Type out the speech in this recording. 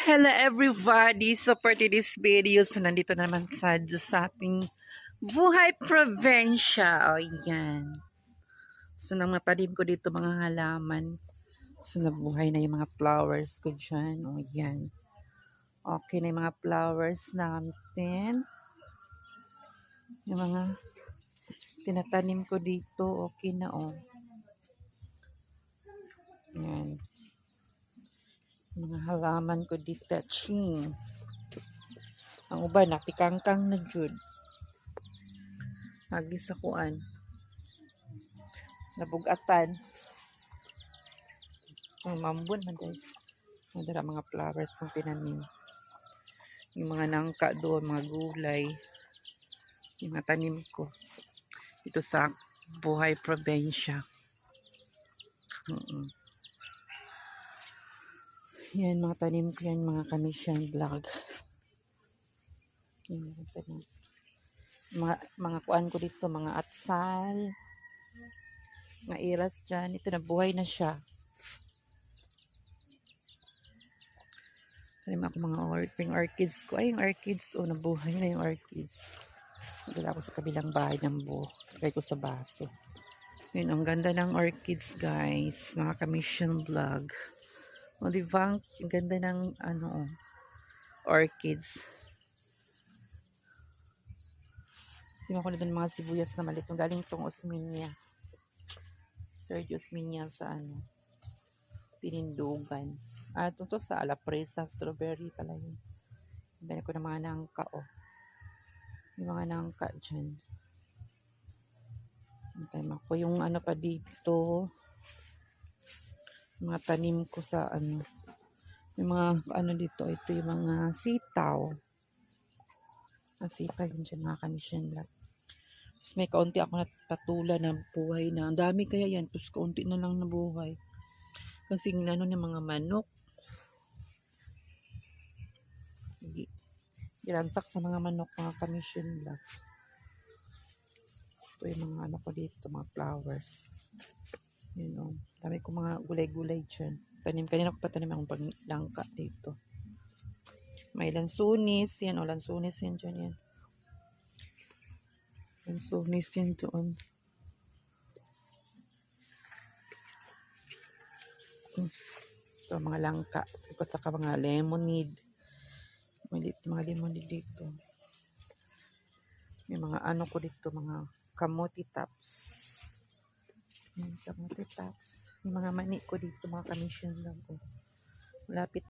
Hello everybody! So for today's video, so nandito naman sa ating buhay probinsya. O yan. So nang matalim ko dito mga halaman. So nabuhay na yung mga flowers ko dyan. O yan. Okay na yung mga flowers natin. Yung mga tinatanim ko dito, okay na o. Yan. Mga halaman ko dito, ching. Ang uban, napikangkang na jud. Lagi sa kuan. Nabugatan. Ang mambun man guys. Madara mga flowers kung tinanim. Yung mga nangka doon, mga gulay. Yung mga tanim ko. Ito sa buhay probinsya. Yan, mga tanim ko yan, mga kamisyan vlog. Yan, mga tanim. Mga kuan ko dito, mga atsal. Mga iras dyan. Ito, nabuhay na siya. Tanim ako mga orchids ko. Ay, yung orchids, nabuhay na yung orchids. Nagala ako sa kabilang bahay ng buho. Lagay ko sa baso. Yun, ang ganda ng orchids, guys. Mga commission vlog. O, diba? Ang ganda ng, orchids. Tingnan ko na doon mga sibuyas na maliit. Galing itong Osminia. Sergio Osminia sa, Tinindugan. Ito to sa Alapresa. Strawberry pala yun. Dahil ko na mga nangka, yung mga nangka dyan. Antay ko yung pa dito. Mga tanim ko sa yung mga dito. Ito yung mga sitaw. Sitaw yun dyan mga kamisyan lahat. Tapos may kaunti ako natpatula na buhay na. Ang dami kaya yan. Tapos kaunti na lang na buhay. Kasi ng mga manok. Girantak sa mga manok, mga kamisyan lahat. Ito yung mga ko dito, mga flowers. Yun dami ko mga gulay-gulay dyan. Kanina ko patanim akong paglangka dito. May lansunis. Yan lansunis yan dyan yan. Lansunis yan doon. Ito mga langka. At saka mga lemonade. May mga lemonade dito. May mga ko dito, mga kamote tops. Kamote tops. Yung mga mani ko dito, mga kamisyon lang ko. Malapit